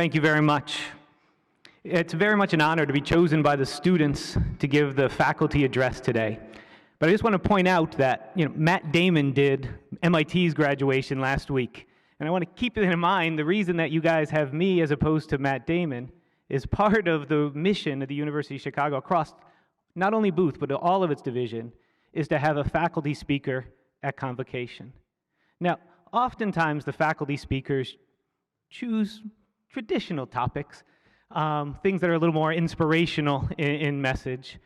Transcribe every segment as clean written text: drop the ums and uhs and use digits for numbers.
thank you very much. It's very much an honor to be chosen by the students to give the faculty address today. But I just want to point out that Matt Damon did MIT's graduation last week. And I want to keep it in mind, the reason that you guys have me as opposed to Matt Damon is part of the mission of the University of Chicago across not only Booth, but all of its division, is to have a faculty speaker at convocation. Now, oftentimes the faculty speakers choose traditional topics, things that are a little more inspirational in message,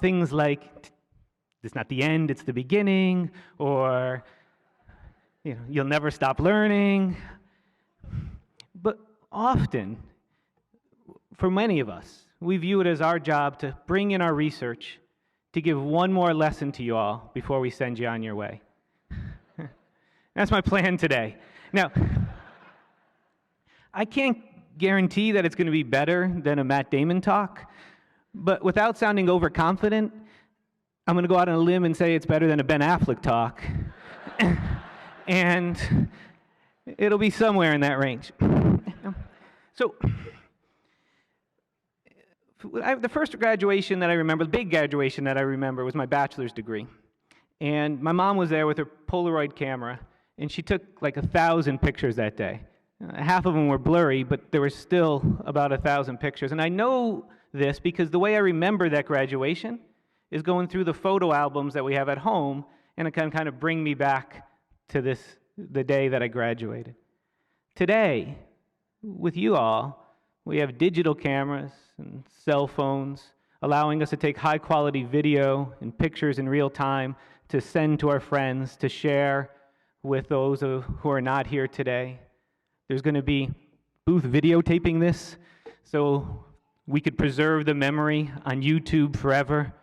things like, it's not the end, it's the beginning, or you'll never stop learning. But often, for many of us, we view it as our job to bring in our research to give one more lesson to you all before we send you on your way. That's my plan today. Now, I can't guarantee that it's going to be better than a Matt Damon talk, but without sounding overconfident, I'm going to go out on a limb and say it's better than a Ben Affleck talk. And it'll be somewhere in that range. So, the first graduation that I remember, the big graduation that I remember, was my bachelor's degree. And my mom was there with her Polaroid camera, and she took like 1,000 pictures that day. Half of them were blurry, but there were still about 1,000 pictures. And I know this because the way I remember that graduation is going through the photo albums that we have at home, and it can kind of bring me back to the day that I graduated. Today, with you all, we have digital cameras and cell phones, allowing us to take high-quality video and pictures in real time to send to our friends, to share with those who are not here today. There's going to be Booth videotaping this, so we could preserve the memory on YouTube forever,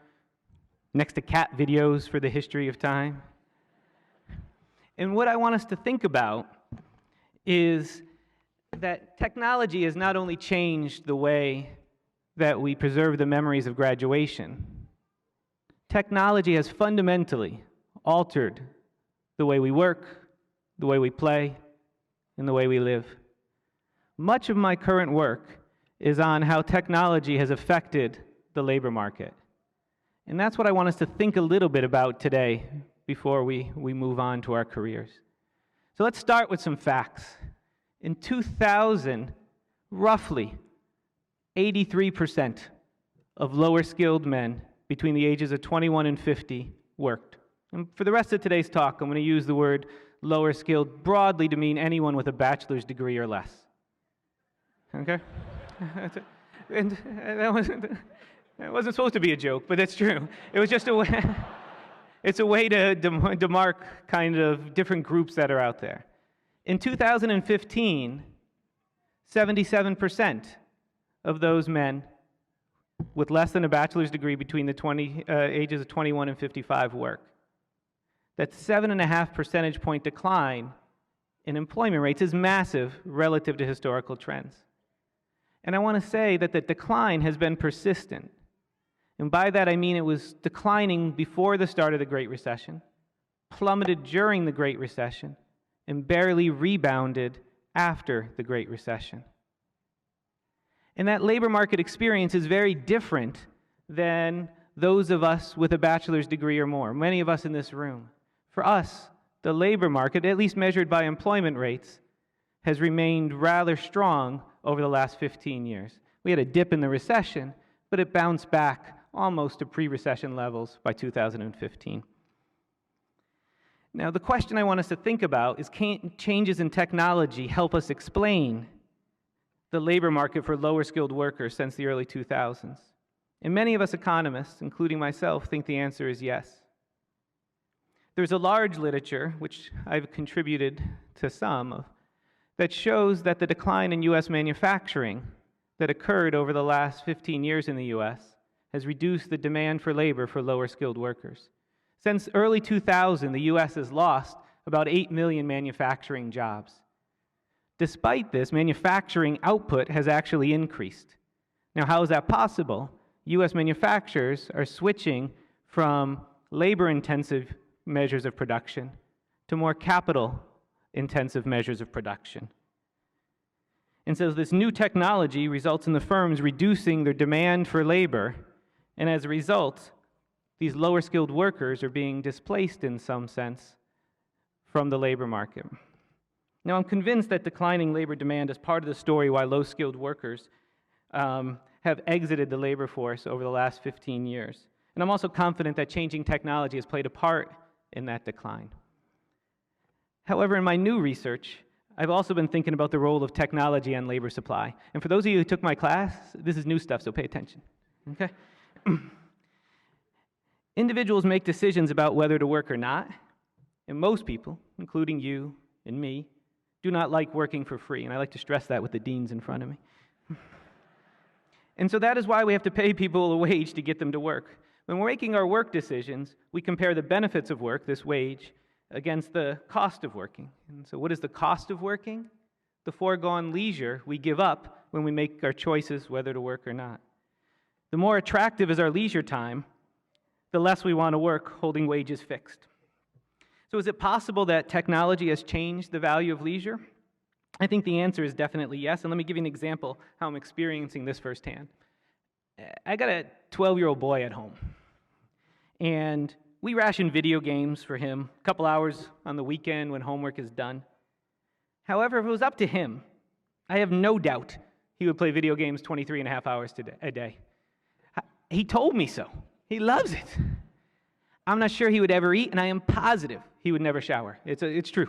next to cat videos for the history of time. And what I want us to think about is that technology has not only changed the way that we preserve the memories of graduation, technology has fundamentally altered the way we work, the way we play, and the way we live. Much of my current work is on how technology has affected the labor market. And that's what I want us to think a little bit about today before we move on to our careers. So let's start with some facts. In 2000, roughly 83% of lower-skilled men between the ages of 21 and 50 worked. And for the rest of today's talk, I'm going to use the word lower-skilled broadly to mean anyone with a bachelor's degree or less. Okay? And that wasn't supposed to be a joke, but it's true. It was just a way, it's a way to demark kind of different groups that are out there. In 2015, 77% of those men with less than a bachelor's degree between the ages of 21 and 55 work. That 7.5 percentage point decline in employment rates is massive relative to historical trends. And I want to say that the decline has been persistent. And by that I mean it was declining before the start of the Great Recession, plummeted during the Great Recession, and barely rebounded after the Great Recession. And that labor market experience is very different than those of us with a bachelor's degree or more, many of us in this room. For us, the labor market, at least measured by employment rates, has remained rather strong over the last 15 years. We had a dip in the recession, but it bounced back almost to pre-recession levels by 2015. Now, the question I want us to think about is, can changes in technology help us explain the labor market for lower-skilled workers since the early 2000s? And many of us economists, including myself, think the answer is yes. There's a large literature, which I've contributed to some of, that shows that the decline in U.S. manufacturing that occurred over the last 15 years in the U.S. has reduced the demand for labor for lower-skilled workers. Since early 2000, the U.S. has lost about 8 million manufacturing jobs. Despite this, manufacturing output has actually increased. Now, how is that possible? U.S. manufacturers are switching from labor-intensive measures of production to more capital-intensive measures of production. And so this new technology results in the firms reducing their demand for labor, and as a result, these lower skilled workers are being displaced in some sense from the labor market. Now, I'm convinced that declining labor demand is part of the story why low skilled workers have exited the labor force over the last 15 years. And I'm also confident that changing technology has played a part in that decline. However, in my new research, I've also been thinking about the role of technology on labor supply. And for those of you who took my class, this is new stuff, so pay attention. Okay? Individuals make decisions about whether to work or not, and most people, including you and me, do not like working for free, and I like to stress that with the deans in front of me. And so that is why we have to pay people a wage to get them to work. When we're making our work decisions, we compare the benefits of work, this wage, against the cost of working. And so what is the cost of working? The foregone leisure we give up when we make our choices whether to work or not. The more attractive is our leisure time, the less we want to work holding wages fixed. So is it possible that technology has changed the value of leisure? I think the answer is definitely yes, and let me give you an example how I'm experiencing this firsthand. I got a 12-year-old boy at home, and we ration video games for him a couple hours on the weekend when homework is done. However, if it was up to him, I have no doubt he would play video games 23 and a half hours a day. He told me so. He loves it. I'm not sure he would ever eat, and I am positive he would never shower. It's true.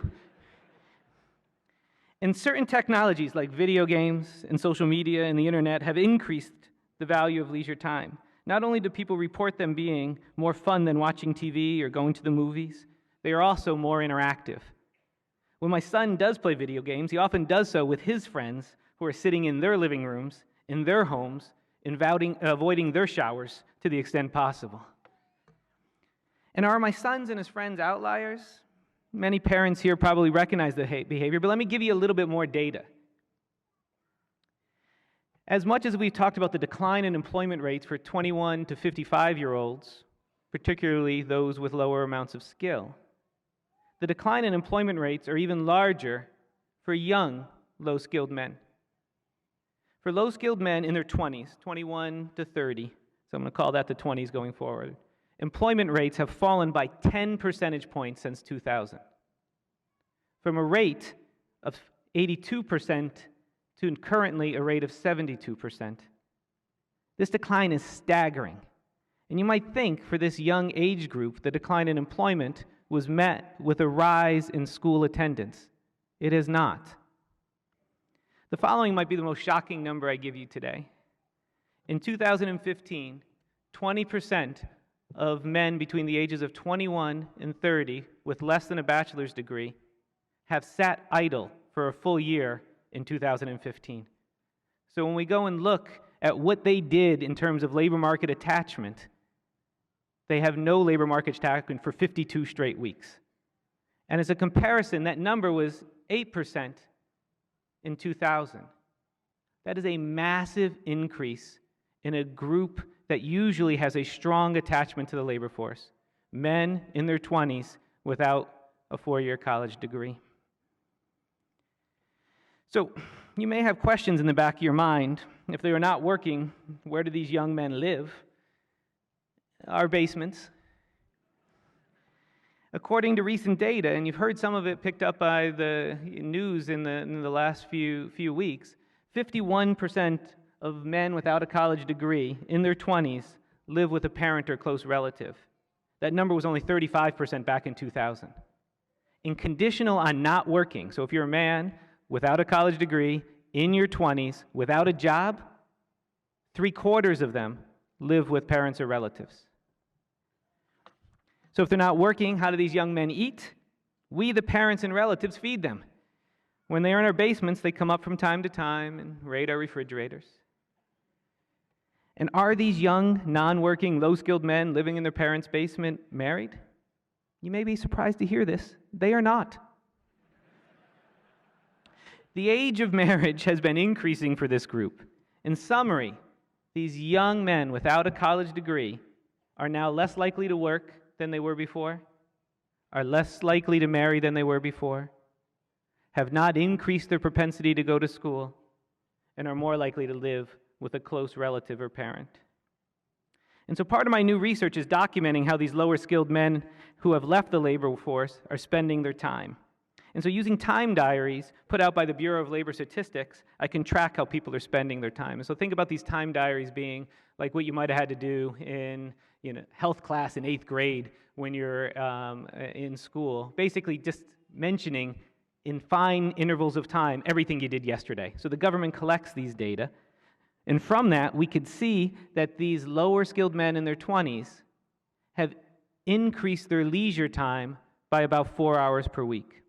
And certain technologies like video games and social media and the internet have increased the value of leisure time. Not only do people report them being more fun than watching TV or going to the movies, they are also more interactive. When my son does play video games, he often does so with his friends who are sitting in their living rooms, in their homes, avoiding their showers to the extent possible. And are my sons and his friends outliers? Many parents here probably recognize the behavior, but let me give you a little bit more data. As much as we've talked about the decline in employment rates for 21 to 55-year-olds, particularly those with lower amounts of skill, the decline in employment rates are even larger for young, low-skilled men. For low-skilled men in their 20s, 21 to 30, so I'm going to call that the 20s going forward, employment rates have fallen by 10 percentage points since 2000, from a rate of 82% to currently a rate of 72%. This decline is staggering. And you might think for this young age group, the decline in employment was met with a rise in school attendance. It is not. The following might be the most shocking number I give you today. In 2015, 20% of men between the ages of 21 and 30 with less than a bachelor's degree have sat idle for a full year in 2015. So when we go and look at what they did in terms of labor market attachment, they have no labor market attachment for 52 straight weeks. And as a comparison, that number was 8% in 2000. That is a massive increase in a group that usually has a strong attachment to the labor force. Men in their 20s without a 4-year college degree. So you may have questions in the back of your mind. If they are not working, where do these young men live? Our basements. According to recent data, and you've heard some of it picked up by the news in the last few weeks, 51% of men without a college degree in their 20s live with a parent or close relative. That number was only 35% back in 2000. And conditional on not working, so if you're a man without a college degree, in your 20s, without a job, 3/4 of them live with parents or relatives. So if they're not working, how do these young men eat? We, the parents and relatives, feed them. When they are in our basements, they come up from time to time and raid our refrigerators. And are these young, non-working, low-skilled men living in their parents' basement married? You may be surprised to hear this. They are not. The age of marriage has been increasing for this group. In summary, these young men without a college degree are now less likely to work than they were before, are less likely to marry than they were before, have not increased their propensity to go to school, and are more likely to live with a close relative or parent. And so part of my new research is documenting how these lower skilled men who have left the labor force are spending their time. And so using time diaries put out by the Bureau of Labor Statistics, I can track how people are spending their time. And so think about these time diaries being like what you might have had to do in health class in 8th grade when you're in school. Basically just mentioning in fine intervals of time everything you did yesterday. So the government collects these data. And from that, we could see that these lower skilled men in their 20s have increased their leisure time by about 4 hours per week.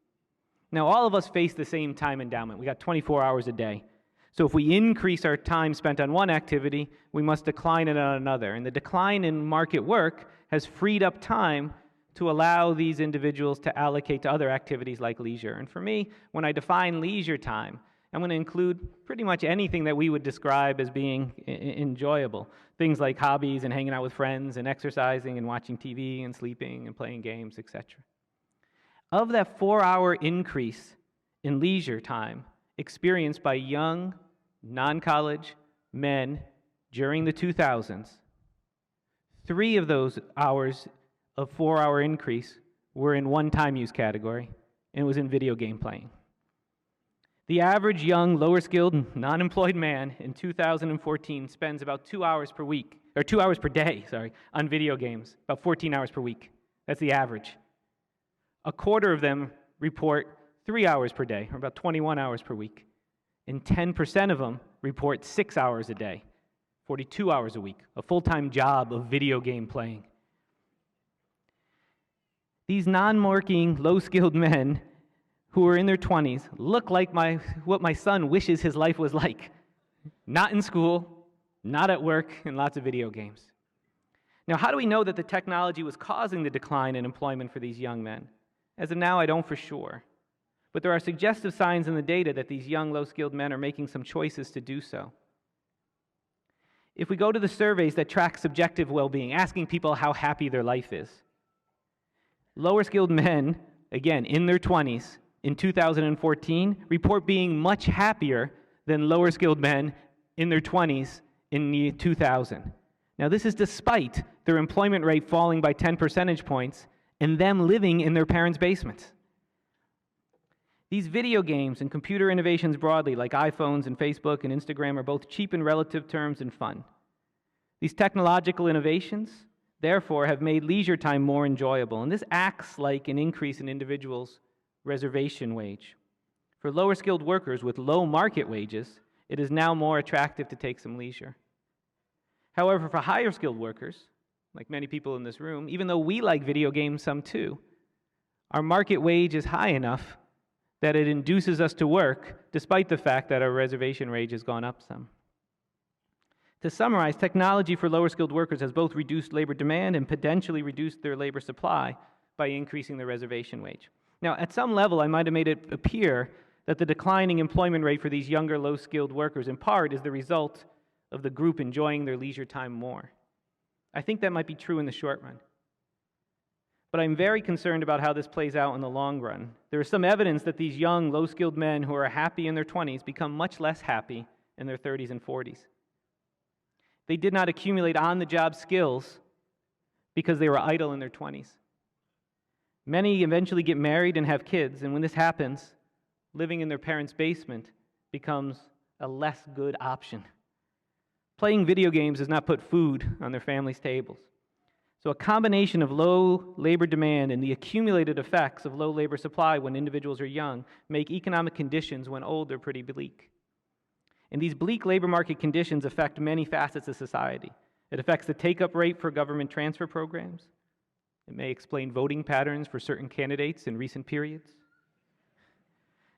Now, all of us face the same time endowment. We got 24 hours a day. So if we increase our time spent on one activity, we must decline it on another. And the decline in market work has freed up time to allow these individuals to allocate to other activities like leisure. And for me, when I define leisure time, I'm going to include pretty much anything that we would describe as being enjoyable. Things like hobbies and hanging out with friends and exercising and watching TV and sleeping and playing games, etc. Of that 4-hour increase in leisure time experienced by young, non-college men during the 2000s, 3 of those hours of 4-hour increase were in one time use category, and it was in video game playing. The average young, lower-skilled, non-employed man in 2014 spends about 2 hours per week, or 2 hours per day, on video games, about 14 hours per week. That's the average. A quarter of them report 3 hours per day, or about 21 hours per week. And 10% of them report 6 hours a day, 42 hours a week, a full-time job of video game playing. These non-working, low-skilled men who are in their 20s look like what my son wishes his life was like. Not in school, not at work, and lots of video games. Now, how do we know that the technology was causing the decline in employment for these young men? As of now, I don't for sure. But there are suggestive signs in the data that these young, low-skilled men are making some choices to do so. If we go to the surveys that track subjective well-being, asking people how happy their life is, lower-skilled men, again, in their 20s, in 2014, report being much happier than lower-skilled men in their 20s in the 2000. Now, this is despite their employment rate falling by 10 percentage points and them living in their parents' basements. These video games and computer innovations broadly, like iPhones and Facebook and Instagram, are both cheap in relative terms and fun. These technological innovations, therefore, have made leisure time more enjoyable, and this acts like an increase in individuals' reservation wage. For lower-skilled workers with low market wages, it is now more attractive to take some leisure. However, for higher-skilled workers, like many people in this room, even though we like video games some too, our market wage is high enough that it induces us to work, despite the fact that our reservation wage has gone up some. To summarize, technology for lower-skilled workers has both reduced labor demand and potentially reduced their labor supply by increasing the reservation wage. Now, at some level, I might have made it appear that the declining employment rate for these younger, low-skilled workers, in part, is the result of the group enjoying their leisure time more. I think that might be true in the short run. But I'm very concerned about how this plays out in the long run. There is some evidence that these young, low-skilled men who are happy in their 20s become much less happy in their 30s and 40s. They did not accumulate on-the-job skills because they were idle in their 20s. Many eventually get married and have kids, and when this happens, living in their parents' basement becomes a less good option. Playing video games does not put food on their families' tables. So a combination of low labor demand and the accumulated effects of low labor supply when individuals are young make economic conditions when older pretty bleak. And these bleak labor market conditions affect many facets of society. It affects the take-up rate for government transfer programs. It may explain voting patterns for certain candidates in recent periods.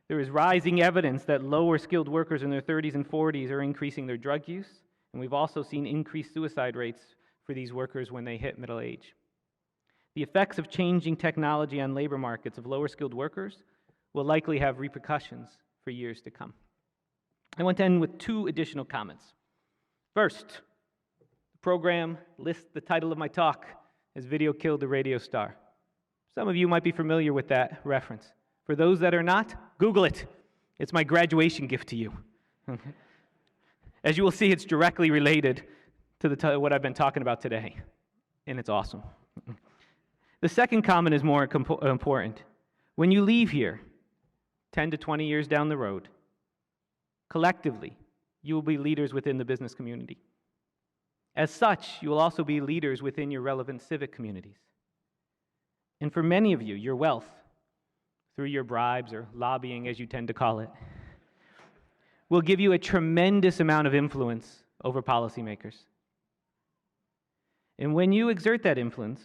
There is rising evidence that lower-skilled workers in their 30s and 40s are increasing their drug use, and we've also seen increased suicide rates for these workers when they hit middle age. The effects of changing technology on labor markets of lower-skilled workers will likely have repercussions for years to come. I want to end with 2 additional comments. First, the program lists the title of my talk as Video Killed the Radio Star. Some of you might be familiar with that reference. For those that are not, Google it. It's my graduation gift to you. As you will see, it's directly related to what I've been talking about today, and it's awesome. The second comment is more important. When you leave here, 10 to 20 years down the road, collectively, you will be leaders within the business community. As such, you will also be leaders within your relevant civic communities. And for many of you, your wealth, through your bribes or lobbying, as you tend to call it, will give you a tremendous amount of influence over policymakers. And when you exert that influence,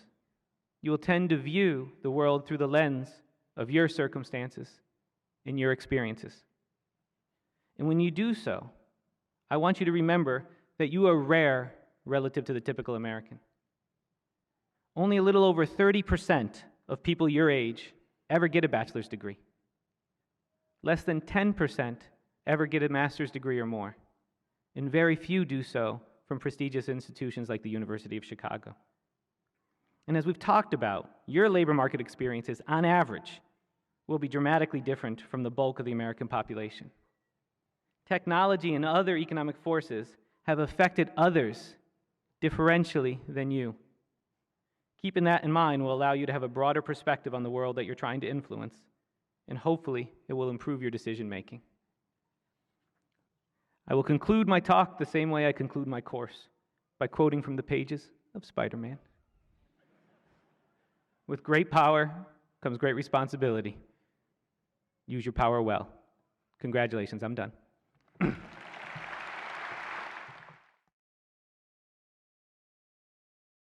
you will tend to view the world through the lens of your circumstances and your experiences. And when you do so, I want you to remember that you are rare relative to the typical American. Only a little over 30% of people your age ever get a bachelor's degree. Less than 10% ever get a master's degree or more, and very few do so from prestigious institutions like the University of Chicago. And as we've talked about, your labor market experiences, on average, will be dramatically different from the bulk of the American population. Technology and other economic forces have affected others differentially than you. Keeping that in mind will allow you to have a broader perspective on the world that you're trying to influence, and hopefully it will improve your decision making. I will conclude my talk the same way I conclude my course, by quoting from the pages of Spider-Man. With great power comes great responsibility. Use your power well. Congratulations, I'm done.